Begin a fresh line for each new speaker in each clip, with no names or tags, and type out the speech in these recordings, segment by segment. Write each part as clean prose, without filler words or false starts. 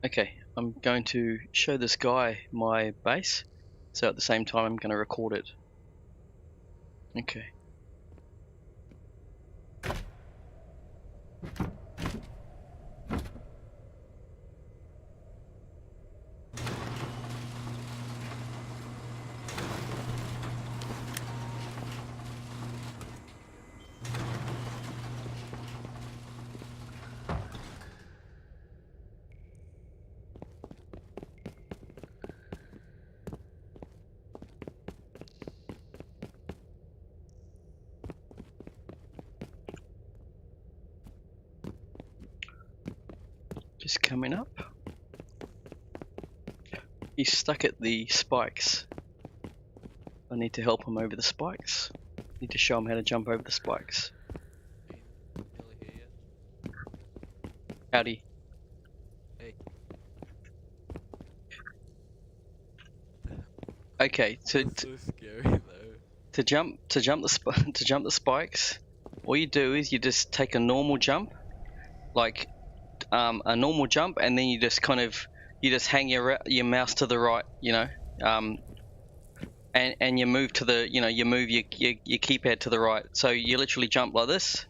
Okay, I'm going to show this guy my base, so at the same time I'm going to record it. Okay. Just coming up. He's stuck at the spikes. I need to help him over the spikes. Need to show him how to jump over the spikes. Howdy.
Hey.
Okay,
So scary though.
to jump the spikes, all you do is you just take a normal jump, like a normal jump, and then you just hang your mouse to the right, you know, and you move to the, you move your keypad to the right. So you literally jump like this,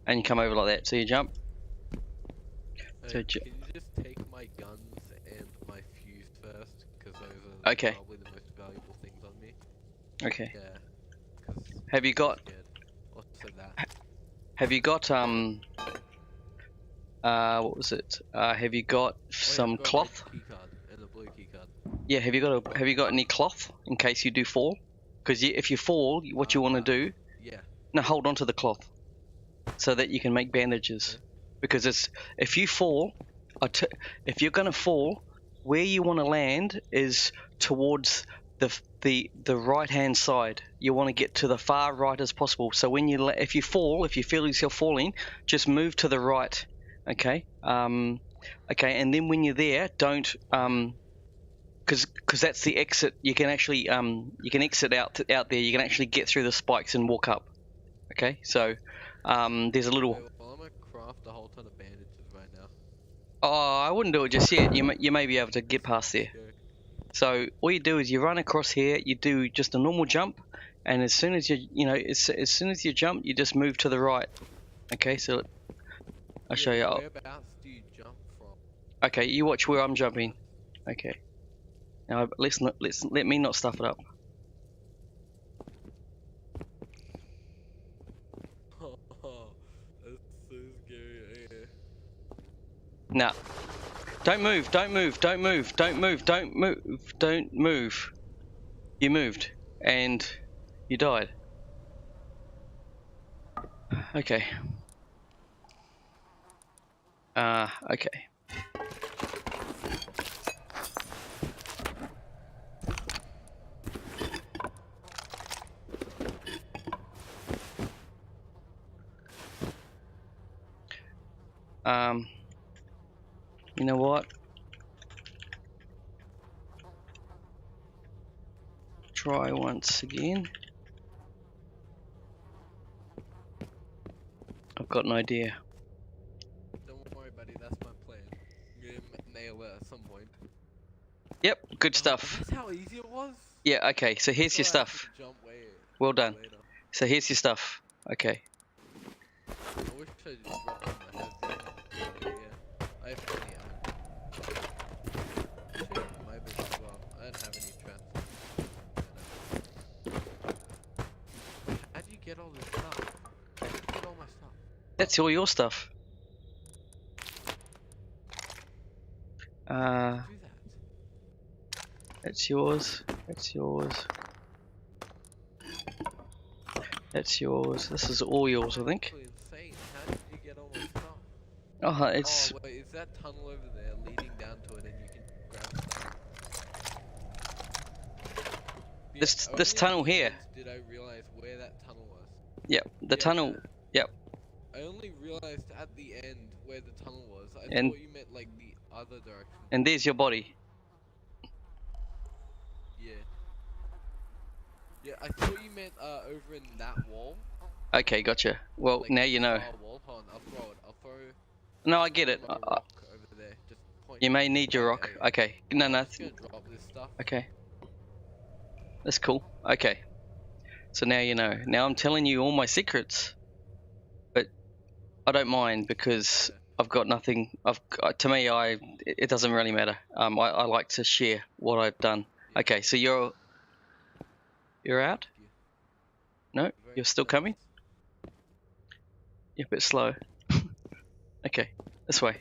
and you come over like that. So you jump.
Hey, can you just take my guns and my fuse first? Because those are
Okay.
probably the most valuable things on me.
Okay.
Yeah. 'Cause
Have you got?
I'm scared. Also that.
Have you got what was it? Have you got some
I've got
cloth?
a key card and a blue key card.
Yeah. Have you got any cloth in case you do fall? Because if you fall, what you want to do?
Yeah.
No, hold on to the cloth, so that you can make bandages.
Okay.
Because if you fall, if you're gonna fall, where you want to land is towards the right hand side. You want to get to the far right as possible. So when if you feel yourself falling, just move to the right. Okay. Okay. And then when you're there, don't because that's the exit. You can actually you can exit out there. You can actually get through the spikes and walk up. Okay. So there's a little.
Wait, well, I'm gonna craft a whole ton of bandages right now.
Oh, I wouldn't do it just yet. You may be able to get past there.
Go.
So all you do is you run across here. You do just a normal jump, and as soon as as soon as you jump, you just move to the right. Okay, so I'll show you.
Whereabouts do you jump from?
Okay, you watch where I'm jumping. Okay. Now let me not stuff it up.
Oh, that's so scary. Okay.
Nah. Don't move, don't move, don't move, don't move, don't move, don't move. You moved, and you died. Okay. Okay. You know what? Try once again. I've got an idea.
Don't worry, buddy. That's my plan. I'm gonna nail it at some point.
Yep, good stuff.
That's how easy it was.
Yeah, okay, so here's your
Thought I had
stuff.
to jump way
Well done.
later.
So here's your stuff. Okay.
I wish I just dropped on my head. Yeah, I have plenty of shit, my bit as well. I didn't have any traps. How do you get all this stuff? How do you get all my stuff?
That's all your stuff.
Do that.
That's yours. That's yours. That's yours. This is all yours, I think.
That's insane. How did you get all my stuff?
Oh, it's
Oh wait, is that tunnel over there leading down to it and you can grab stuff? Yeah,
this
only
tunnel here.
afterwards did I realize where that tunnel was.
Yep, the
Yeah.
tunnel. Yep.
I only realized at the end where the tunnel was. I
And-
thought you meant like the other direction.
And there's your body.
Yeah. Yeah, I thought you meant over in that wall.
Okay, gotcha. Well,
Like
now you know.
far wall. Hold on, I'll throw it. I'll throw
No, I get it.
a rock over there. Just point.
You may need your rock.
Yeah.
Okay. No,
I'm
no.
just gonna drop this stuff.
Okay. That's cool. Okay. So now you know. Now I'm telling you all my secrets, but I don't mind because I've got nothing. To me, it doesn't really matter. I like to share what I've done.
Yeah.
Okay. So you're out. No, you're still coming. You're a bit slow. Okay, this way.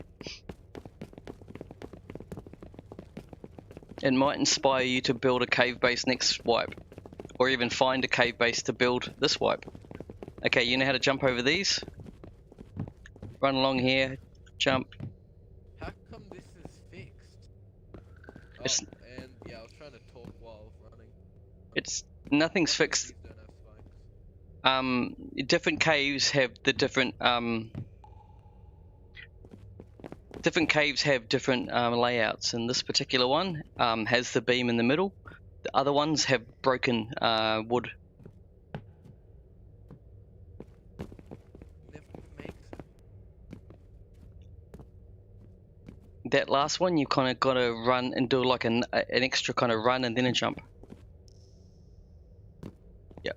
It might inspire you to build a cave base next wipe, or even find a cave base to build this wipe. Okay, you know how to jump over these? Run along here, jump.
How come this is fixed? Oh,
It's
and yeah, I was trying to talk while running.
nothing's fixed.
These don't have spikes.
Different caves have the different layouts, and this particular one has the beam in the middle. The other ones have broken wood.
Never makes it.
That last one, you kind of got to run and do like an extra kind of run and then a jump. Yep.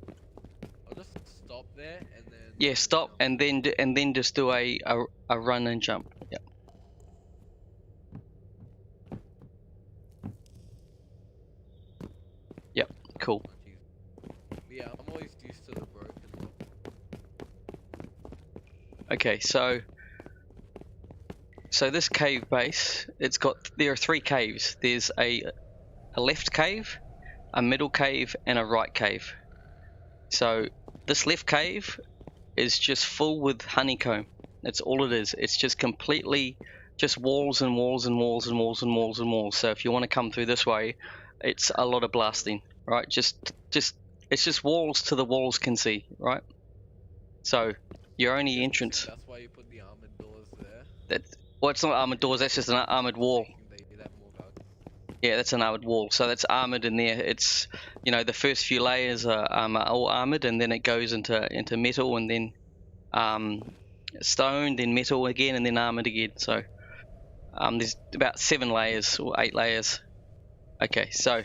I'll just stop there and then.
Yeah, stop and then just do a run and jump. Yep. Yep. Cool.
Yeah, I'm always used to the broken.
Okay, so this cave base, there are 3 caves. There's a left cave, a middle cave, and a right cave. So this left cave is just full with honeycomb. That's all it is. It's just completely just walls and walls and walls and walls and walls and walls. So if you want to come through this way, it's a lot of blasting, right? It's just walls to the walls can see, right? So your only entrance.
That's why you put the armored doors there.
Well, it's not armored doors. That's just an armored wall. Yeah, that's an armored wall. So that's armored in there. It's, the first few layers are all armored, and then it goes into metal, and then stone, then metal again, and then armored again. So there's about 7 layers or 8 layers. Okay, so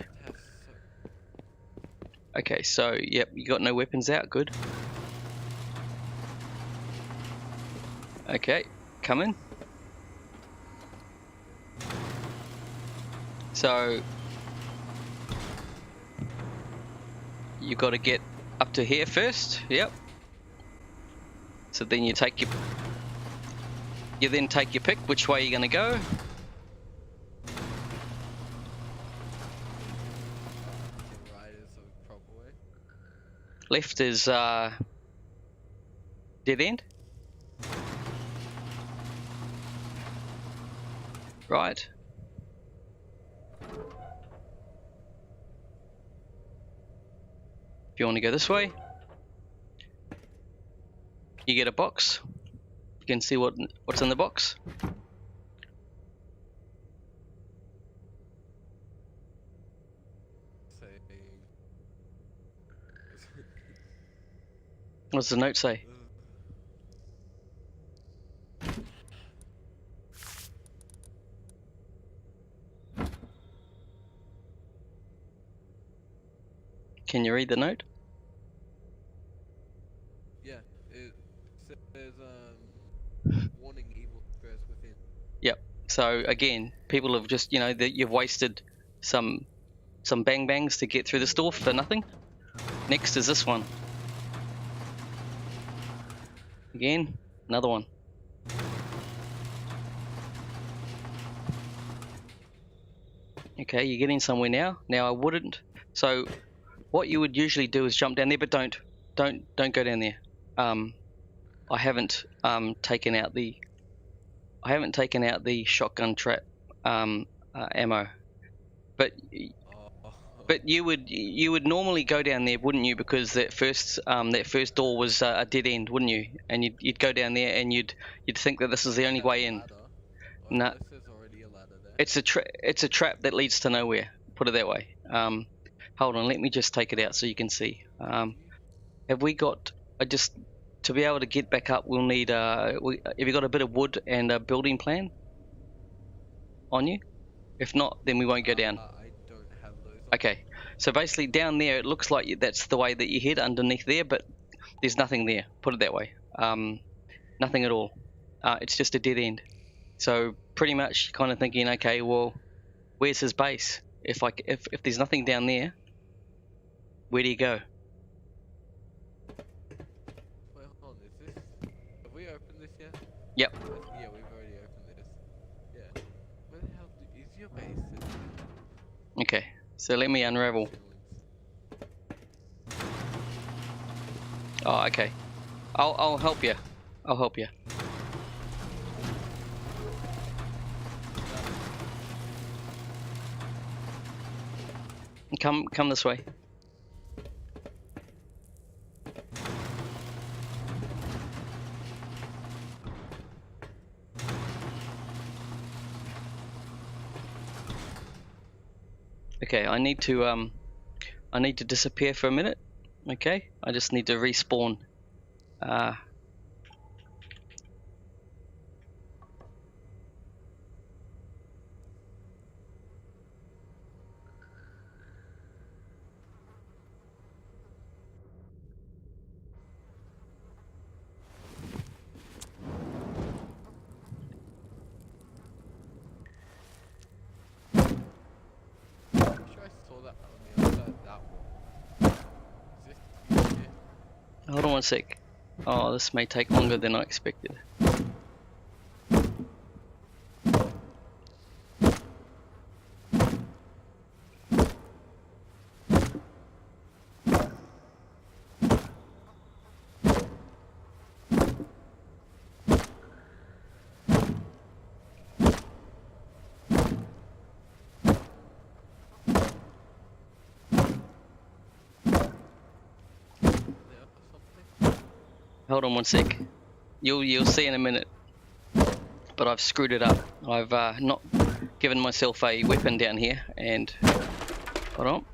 yep, you got no weapons out. Good. Okay, come in. So you got to get up to here first. Yep. So then you then take your pick which way you're going to go.
Right is the proper way.
Left is dead end. Right. If you want to go this way, you get a box. You can see what's in the box. What does the note say? Can you read the note?
Yeah, it says warning, evil spirits within.
Yep. So again, people have just, that you've wasted some bang bangs to get through this door for nothing. Next is this one. Again, another one. Okay, you're getting somewhere now. Now I wouldn't. So what you would usually do is jump down there, but don't go down there. I haven't taken out the shotgun trap ammo, but you would normally go down there, wouldn't you? Because that first door was a dead end, wouldn't you? And you'd go down there and you'd think that this is the only way in. No, it's a trap that leads to nowhere. Put it that way. Hold on, let me just take it out so you can see. Have we got? To be able to get back up, we'll need. Have you got a bit of wood and a building plan? on you? If not, then we won't go down.
I don't have those on.
Okay, so basically down there, it looks like that's the way that you head underneath there, but there's nothing there. Put it that way. Nothing at all. It's just a dead end. So pretty much kind of thinking, okay, well, where's his base? If there's nothing down there, where do you go?
Wait, hold on, is this... Have we opened this yet?
Yep.
Yeah, we've already opened this. Yeah. Where the hell is your base sitting?
Okay, so let me unravel. Oh, okay. I'll help you. I'll help you. Come this way. Okay, I need to disappear for a minute. Okay, I just need to respawn.
I'm sure I saw that on the other side of that wall. Is this here?
Hold on one sec. Oh, this may take longer than I expected.
There or something?
Hold on one sec. You'll see in a minute. But I've screwed it up. I've not given myself a weapon down here, and hold on.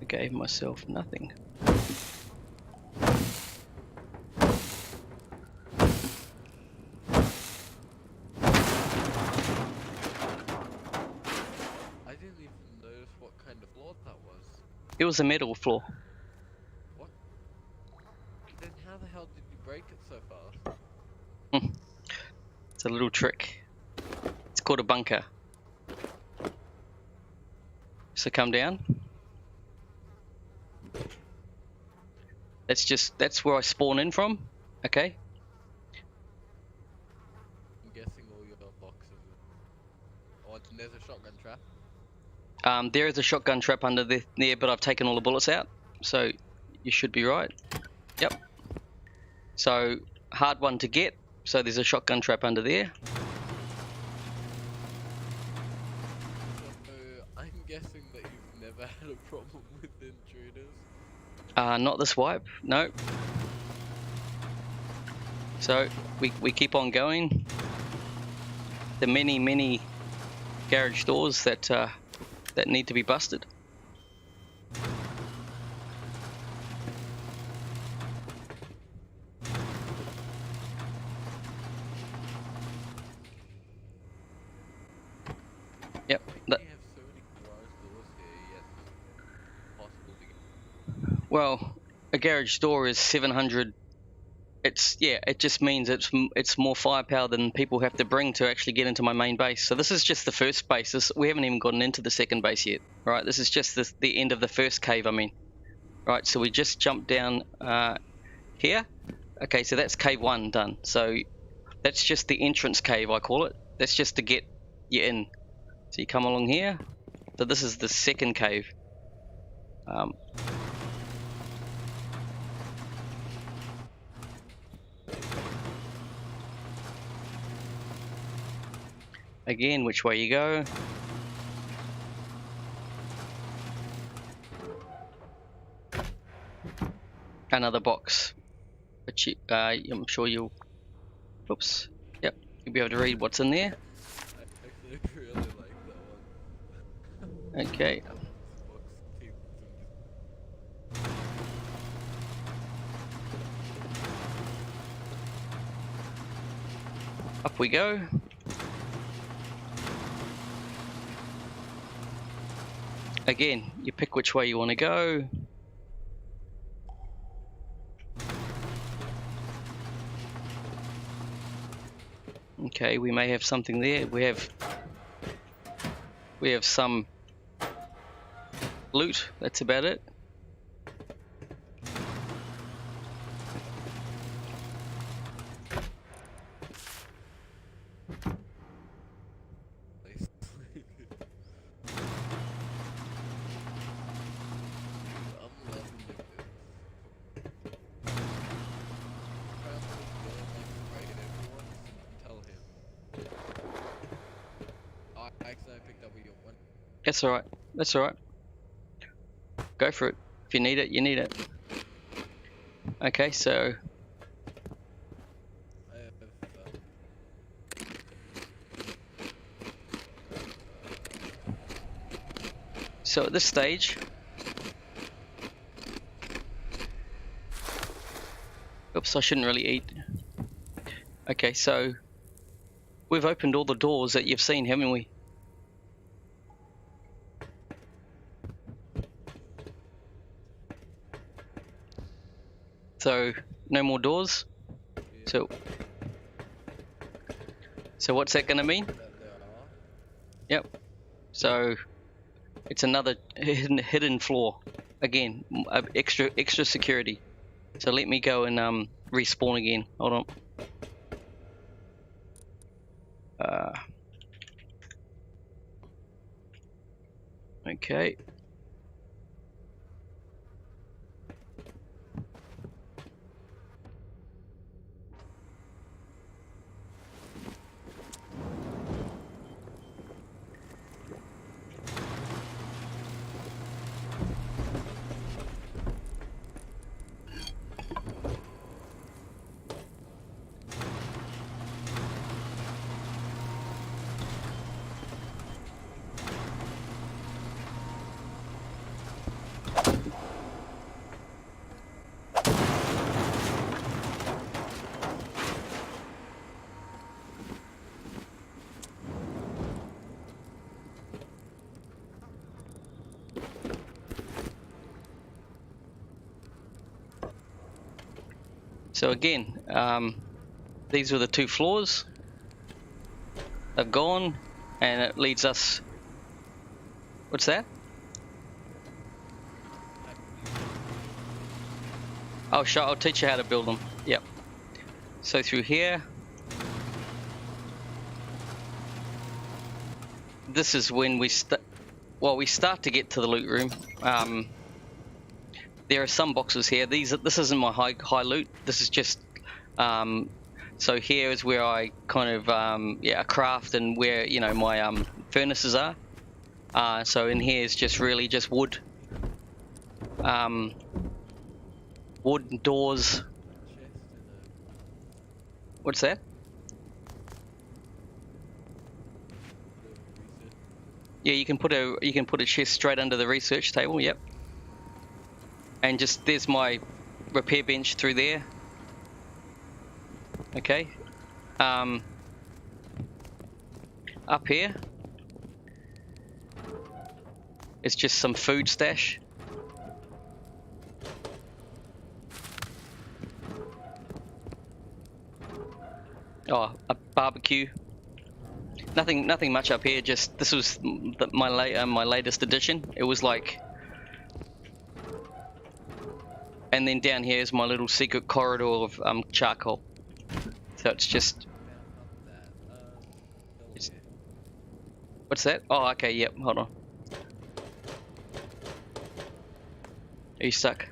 I gave myself nothing.
I didn't even notice what kind of floor that was.
It was a metal floor.
What? Then how the hell did you break it so fast?
It's a little trick. It's called a bunker. So come down. That's where I spawn in from. Okay.
I'm guessing all your boxes. Oh, there's a shotgun trap.
There is a shotgun trap under there, but I've taken all the bullets out, so you should be right. Yep. So hard one to get. So there's a shotgun trap under there.
So I'm guessing that you've never had a problem with intruders.
Not this wipe. No. So we keep on going. The many garage doors that need to be busted. Yep.
Why do you have so many garage doors here yet it's possible to get?
Well, a garage door is 700. It just means it's more firepower than people have to bring to actually get into my main base. So this is just the first base. We haven't even gotten into the second base yet, right? This is just the end of the first cave. I mean, right? So we just jumped down here. Okay, so that's cave 1 done. So that's just the entrance cave, I call it. That's just to get you in. So you come along here. So this is the second cave. Again, which way you go. Another box. But I'm sure you'll... Oops. Yep. You'll be able to read what's in there.
I actually really like that one.
Okay.
This box keeps
Up we go. Again, you pick which way you want to go. Okay, we may have something there. We have some loot. That's about it.
Nice. I'm loving this. Tell him. Oh, actually, I picked up your one.
That's alright. That's alright. Go for it. If you need it, you need it. Okay, so
I have.
So at this stage, oops, I shouldn't really eat. Okay, so we've opened all the doors that you've seen, haven't we? So no more doors.
Yeah.
So what's that going to mean?
That there are.
Yep. So it's another hidden floor. Again, extra security. So let me go and respawn again. Hold on. Okay. So again, these were the two floors. They've gone, and it leads us. What's that? Oh, sure. I'll teach you how to build them. Yep. So through here, this is when we start to get to the loot room. There are some boxes here. This isn't my high loot. This is just. So here is where I kind of craft and where my furnaces are. So in here is just really just wood. Wood doors. What's that? Yeah, you can put a chest straight under the research table. Yep. And just there's my repair bench through there. Okay. Up here, it's just some food stash. Oh, a barbecue. Nothing much up here. Just this was my latest addition. It was like, and then down here is my little secret corridor of charcoal. So it's just. What's that? Oh, okay. Yep. Hold on. Are you stuck?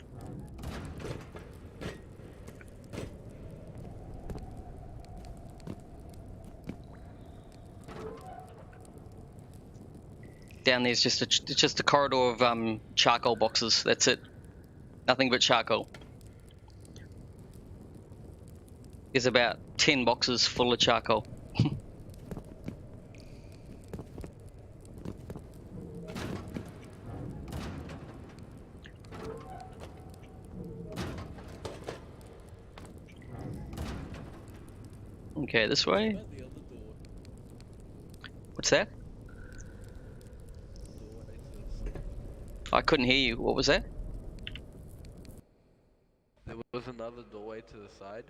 Down there's just a corridor of charcoal boxes. That's it. Nothing but charcoal. There's about 10 boxes full of charcoal. Okay, this way. What's that?
Doorway to the side.
I couldn't hear you. What was that?
There was another doorway to the side.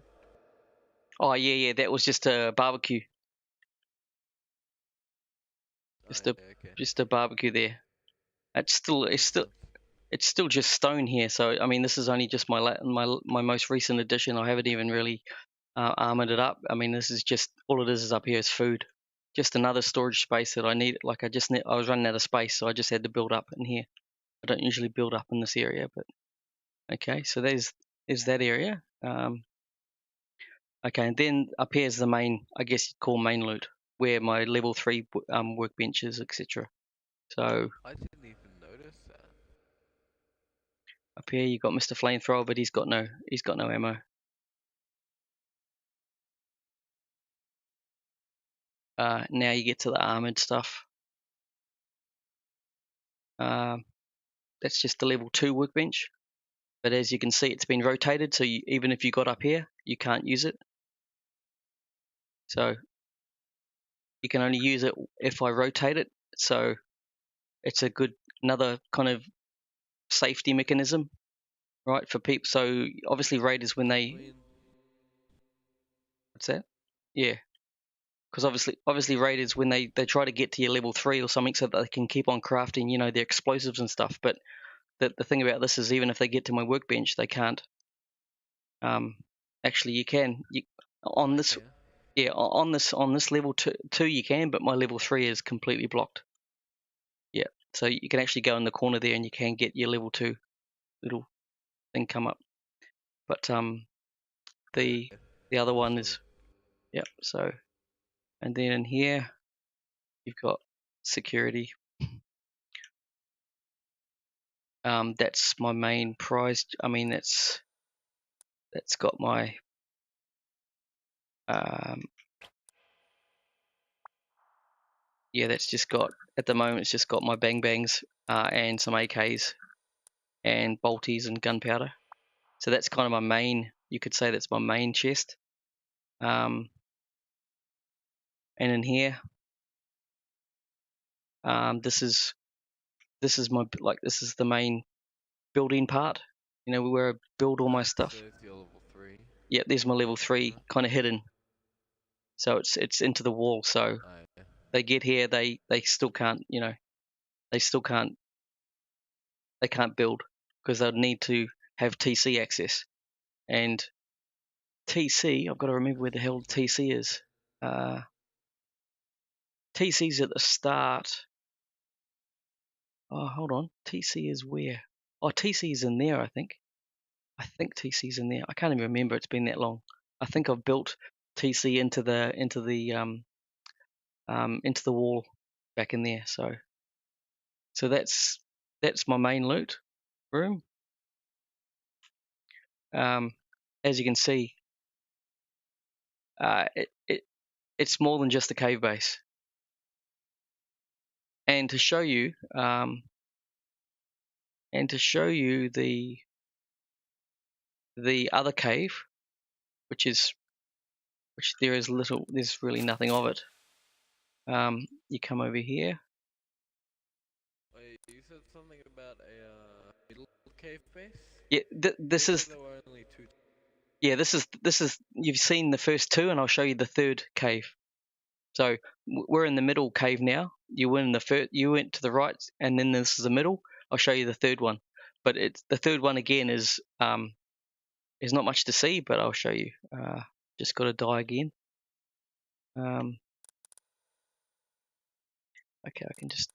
Oh yeah, that was just a barbecue. Just a
Okay.
just a barbecue there. It's still just stone here. So I mean, this is only just my most recent addition. I haven't even really armored it up. I mean, this is just all it is up here is food. Just another storage space that I need. Like I was running out of space, so I just had to build up in here. I don't usually build up in this area, but okay. So there's that area. Okay, and then up here is the main, I guess you'd call main loot, where my level 3 workbench is, etc. So
I didn't even notice that.
up here you got Mr. Flamethrower, but he's got no ammo. Now you get to the armored stuff. That's just the level 2 workbench, but as you can see, it's been rotated, so even if you got up here, you can't use it. So you can only use it if I rotate it. So it's a good another kind of safety mechanism, right, for people. So obviously raiders when they what's that? Yeah, because obviously raiders when they try to get to your level 3 or something so that they can keep on crafting, their explosives and stuff. But the thing about this is even if they get to my workbench, they can't. Actually, you can. On this, yeah, on this level two you can, but my level 3 is completely blocked. Yeah, so you can actually go in the corner there and you can get your level 2 little thing come up. But the other one is, yeah. So and then in here you've got security. That's my main prize. I mean that's got my yeah, that's just got, at the moment it's just got my bang bangs and some AKs and bolties and gunpowder. So that's kind of my main, you could say that's my main chest. And in here, this is my, like, this is the main building part, where I build all my stuff.
So it's your level 3.
Yeah, there's my level 3 kind of hidden. So it's into the wall. So they get here, they still can't, they still can't, they can't build because they'd need to have TC access. And TC, I've got to remember where the hell TC is. TC's at the start. Oh, hold on. TC is where? Oh, TC is in there, I think. I think TC's in there. I can't even remember. It's been that long. I think I've built TC into the wall back in there. So that's my main loot room. As you can see, it's more than just a cave base. And to show you, the other cave, which there's really nothing of it. You come over here.
Wait, you said something about a middle cave base?
Yeah, this is.
There were only 2.
Yeah, this is. You've seen the first 2, and I'll show you the third cave. So we're in the middle cave now. You went to the right, and then this is the middle. I'll show you the third one, but it's the third one again is not much to see, but I'll show you. Just got to die again. Okay, I can just.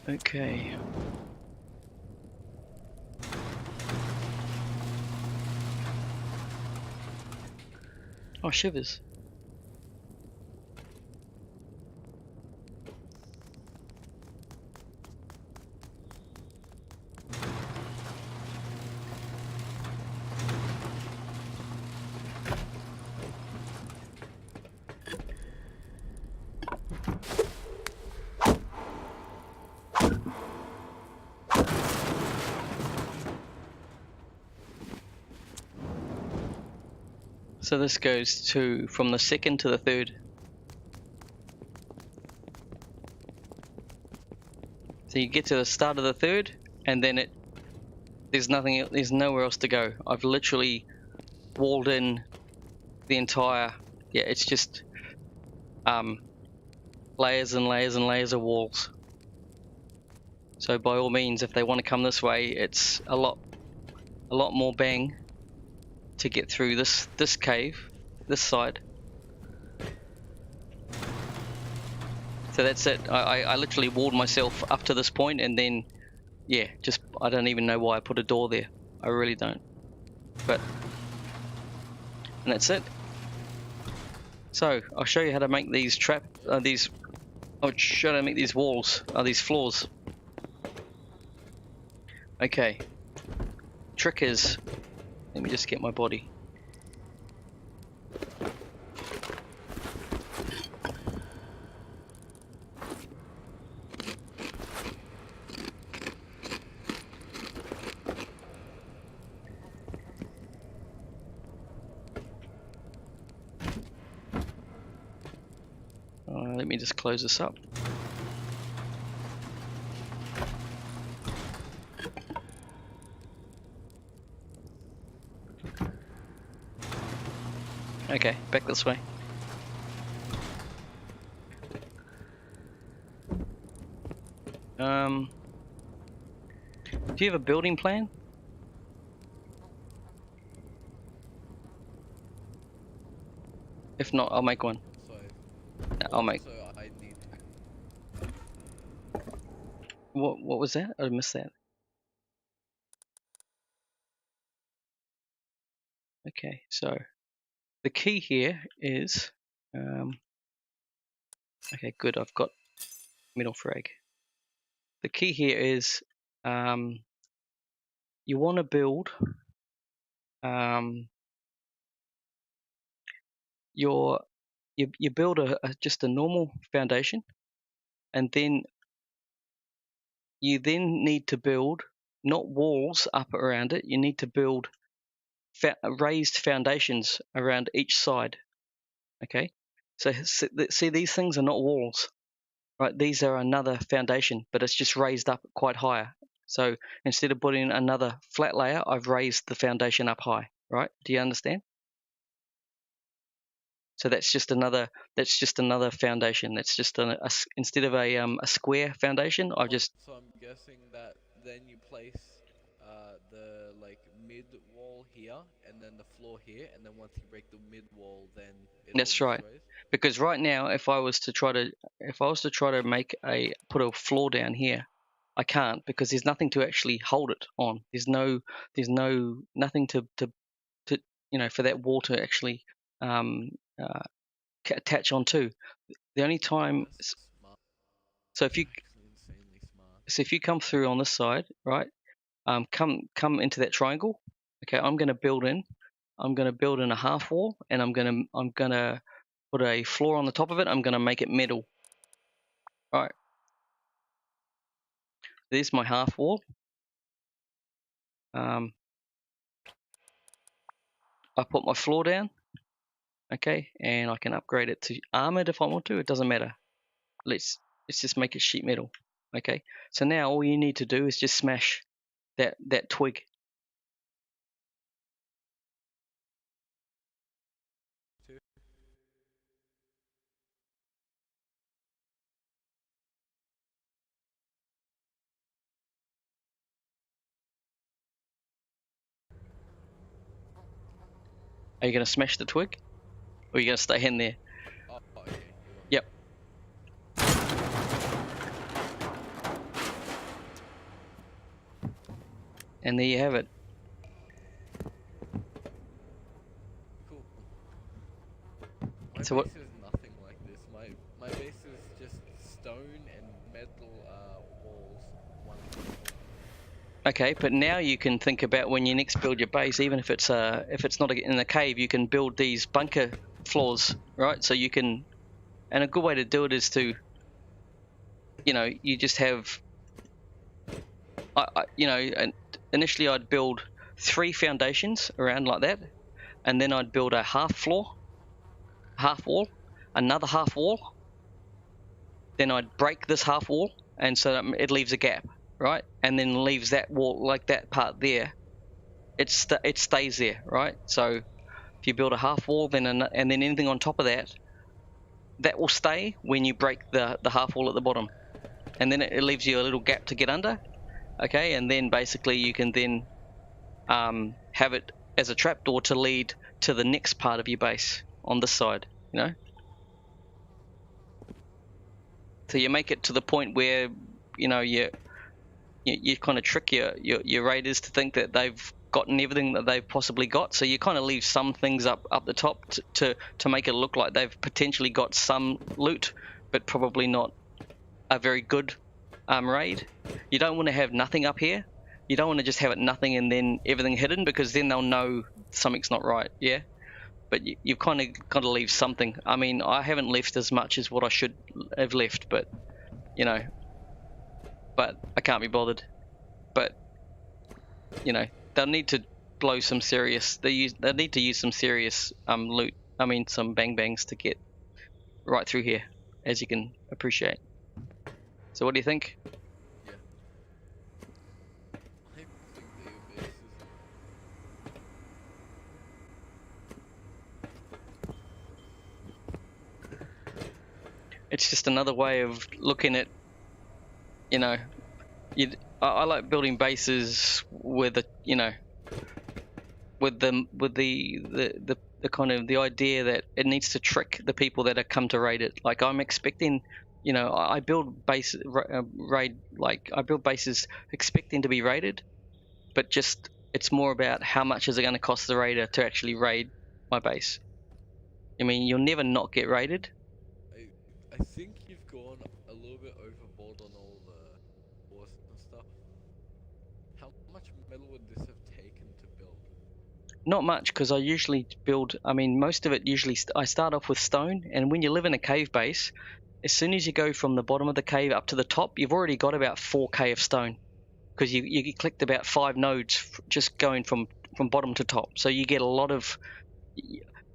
Okay. Oh, shivers. So this goes to from the second to the third. So you get to the start of the third, and then there's nowhere else to go. I've literally walled in the entire. Yeah, it's just layers and layers and layers of walls. So by all means, if they want to come this way, it's a lot more bang to get through this cave, this side. So that's it. I literally walled myself up to this point, and then yeah, just I don't even know why I put a door there. I really don't. But and that's it. So I'll show you how to make these I'll show you how to make these walls, these floors. Okay. Trick is, let me just get my body. Let me just close this up. Okay, back this way. Do you have a building plan? If not, I'll make one. I'll make.
I need.
What was that? I missed that. Okay, so the key here is okay, good. I've got metal frag. The key here is you want to build you build just a normal foundation, and then you need to build not walls up around it. You need to build raised foundations around each side. Okay, so see these things are not walls, right? These are another foundation, but it's just raised up quite higher. So instead of putting another flat layer, I've raised the foundation up high, right? Do you understand? So that's just another foundation. That's just instead of a square foundation, I've just.
So I'm guessing that then you place the like mid wall here, and then the floor here, and then once you break the mid wall, then it all
That's
just
right.
raise.
Because right now, if I was to try to put a floor down here, I can't because there's nothing to actually hold it on. There's nothing to for that wall to actually attach onto. The only time,
That's smart.
so
That's actually insanely smart.
if you come through on this side, right, come into that triangle. Okay, I'm going to build in a half wall, and I'm gonna put a floor on the top of it. I'm gonna make it metal. All right, there's my half wall. I put my floor down. Okay, and I can upgrade it to armored if I want to. It doesn't matter. Let's just make it sheet metal. Okay, so now all you need to do is just smash that twig. Are you gonna smash the twig, or are you gonna stay in there?
Oh, okay.
Yep. And there you have it.
Cool. My
So
base
what?
is nothing like this. My base is just stone and metal walls. One.
Okay, but now you can think about when you next build your base, even if it's not in a cave, you can build these bunker floors, right? So you can, and a good way to do it is to, you just have, initially I'd build 3 foundations around like that, and then I'd build a half floor, half wall, another half wall. Then I'd break this half wall, and so that it leaves a gap, right? And then leaves that wall, like that part there. It stays there, right? So if you build a half wall, then and then anything on top of that, that will stay when you break the half wall at the bottom, and then it leaves you a little gap to get under. Okay, and then basically you can then have it as a trapdoor to lead to the next part of your base on this side, you know. So you make it to the point where, you know, you kind of trick your raiders to think that they've gotten everything that they've possibly got. So you kind of leave some things up the top to make it look like they've potentially got some loot, but probably not a very good raid. You don't want to have nothing up here. You don't want to just have it nothing and then everything hidden, because then they'll know something's not right. Yeah. But you've kind of got to leave something. I mean, I haven't left as much as what I should have left, but, you know, but I can't be bothered. But, you know, they'll need to blow some serious, they'll need to use some serious loot, I mean some bang bangs to get right through here, as you can appreciate. So what do you think?
Yeah. I think the abyss is
It's just another way of looking at, you know, I like building bases with a, you know, with the kind of the idea that it needs to trick the people that have come to raid it. Like I'm expecting, you know, I build bases I build bases expecting to be raided, but just it's more about how much is it going to cost the raider to actually raid my base. I mean, you'll never not get raided.
I think you've gone a little bit overboard on all the ores and stuff. How much metal would this have taken to build?
Not much, because I usually build, I mean, most of it usually, I start off with stone, and when you live in a cave base, as soon as you go from the bottom of the cave up to the top, you've already got about 4k of stone, because you clicked about 5 nodes just going from bottom to top. So you get a lot of,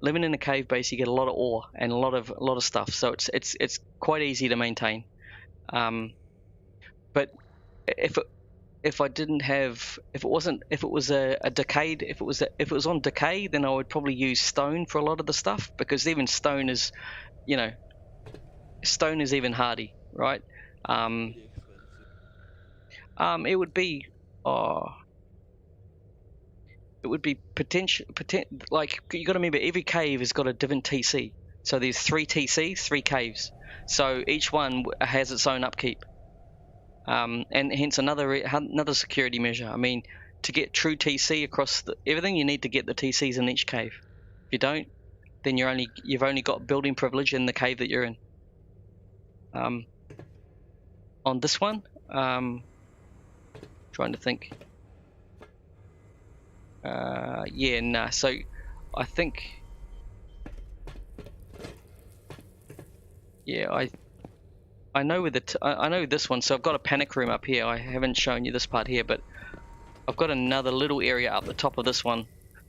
living in a cave base, you get a lot of ore and a lot of stuff. So it's quite easy to maintain. But if I didn't have, if it was a decayed, if it was on decay, then I would probably use stone for a lot of the stuff, because even stone is, you know, stone is even hardy, right?
Pretty expensive.
It would be, it would be like, you got to remember every cave has got a different TC. So there's 3 TCs, 3 caves. So each one has its own upkeep. And hence another security measure. I mean, to get true TC across everything, you need to get the TCs in each cave. If you don't, then you've only got building privilege in the cave that you're in. On this one, trying to think. Yeah, nah. So I think, yeah, I know with I know this one. So I've got a panic room up here. I haven't shown you this part here, but I've got another little area up the top of this one.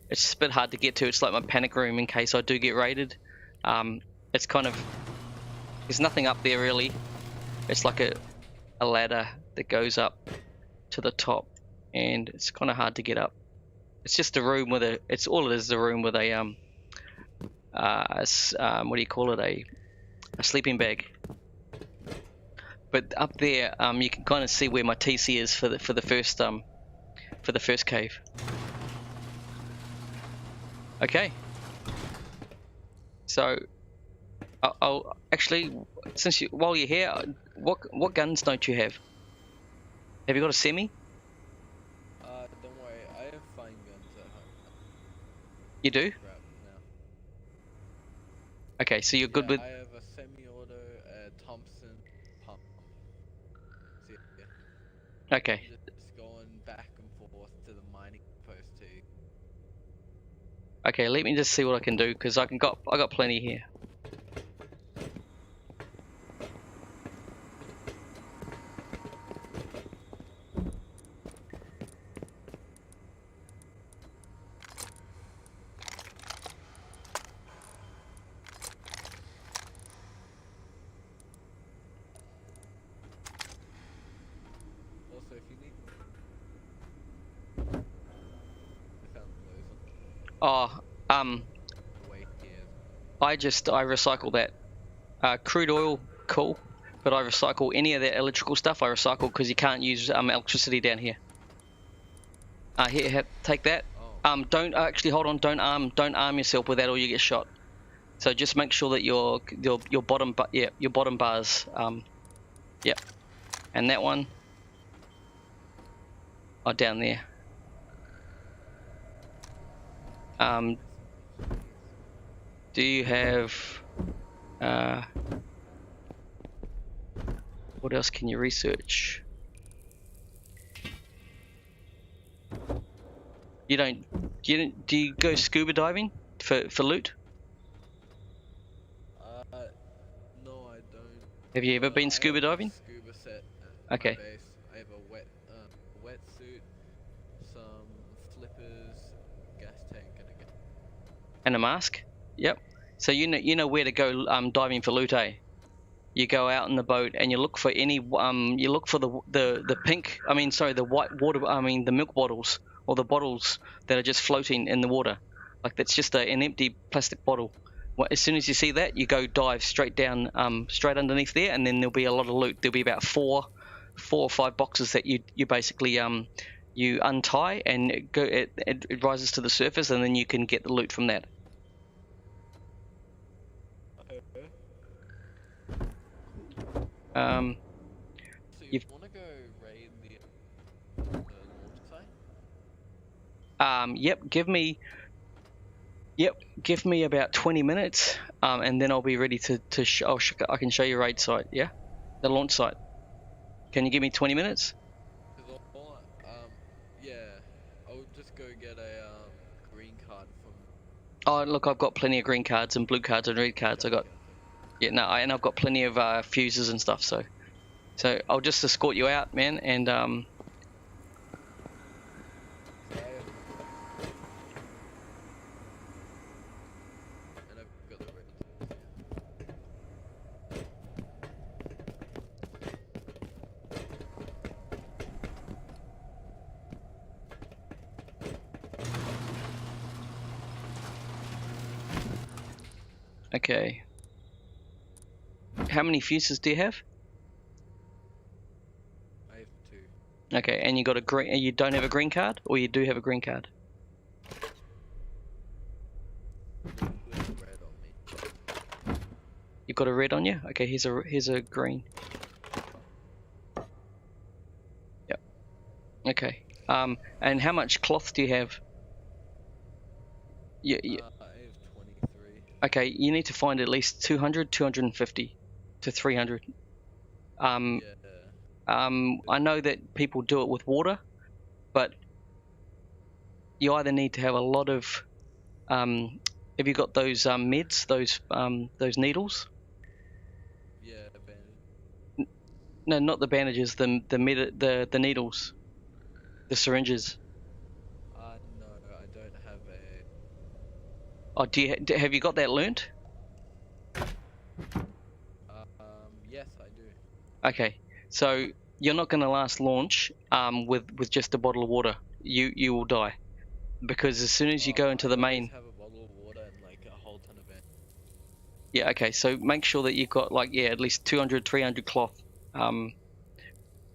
It's a bit hard to get to. It's like my panic room in case I do get raided. It's kind of, there's nothing up there really. It's like a ladder that goes up to the top, and it's kind of hard to get up. It's just a room with a, it's all it is a room with a what do you call it, a sleeping bag. But up there, you can kind of see where my TC is for the first cave. Okay. So, I'll actually, while you're here, what guns don't you have? Have you got a semi?
Don't worry, I have fine guns at home.
You do?
Crap, now.
Okay, so you're good with.
I have a semi-auto, Thompson pump. So, yeah.
Okay.
Just going back and forth to the mining post too.
Okay, let me just see what I can do, because I got plenty here. Oh,
Away here.
I recycle that. Crude oil, cool, but I recycle any of that electrical stuff. I recycle because you can't use electricity down here. Here, take that.
Oh.
Don't actually hold on. Don't arm yourself with that, or you get shot. So just make sure that your bottom, your bottom bars. Yep, and that one. Oh, down there. Do you have? What else can you research? You don't. Do you go scuba diving for loot?
No, I don't.
Have you ever been
I
scuba
have a
diving?
scuba set at
Okay.
my base. I have a wetsuit, some flippers, gas tank, and a gas.
And a mask. Yep. So you know where to go diving for loot, eh? You go out in the boat and you look for any you look for the pink, I mean sorry, the white water, I mean the milk bottles, or the bottles that are just floating in the water. Like that's just an empty plastic bottle. Well, as soon as you see that, you go dive straight down, straight underneath there, and then there'll be a lot of loot. There'll be about four or five boxes that you basically you untie, and it rises to the surface, and then you can get the loot from that. Um,
So you
you've
want to go raid the launch site?
Yep. Give me about 20 minutes, and then I'll be ready to I can show you raid site. Yeah, the launch site. Can you give me 20 minutes?
Yeah, I would just go get a green card from.
Oh, look, I've got plenty of green cards and blue cards and red cards. I got and I've got plenty of fuses and stuff. So I'll just escort you out, man, and
And I've got the red.
okay. How many fuses do you have?
I have 2.
Okay, and you got a green. You don't have a green card, or you do have a green card?
Red on me.
You've got a red on you. Okay, here's a green. Yep. Okay. And how much cloth do you have?
I have 23.
Okay, you need to find at least 200, 250 to 300.
Yeah.
I know that people do it with water, but you either need to have a lot of. Have you got those meds, those needles?
Yeah,
No, not the bandages. The needles, the syringes.
no, I don't have a.
Oh, have you got that learnt?
Yes, I do.
Okay, so you're not going to last launch with just a bottle of water. You will die, because as soon as you go into the main.
I have a bottle of water and like a whole ton of it.
Yeah, okay, so make sure that you've got at least 200, 300 cloth,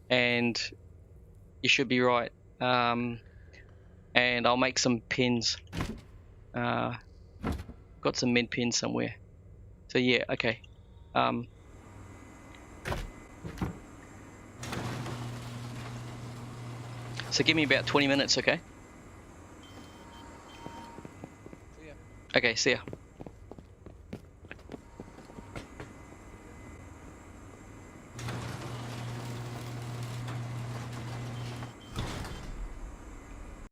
and you should be right. And I'll make some pins. Got some med pins somewhere. So yeah, okay. So give me about 20 minutes, okay?
So yeah.
Okay, see ya.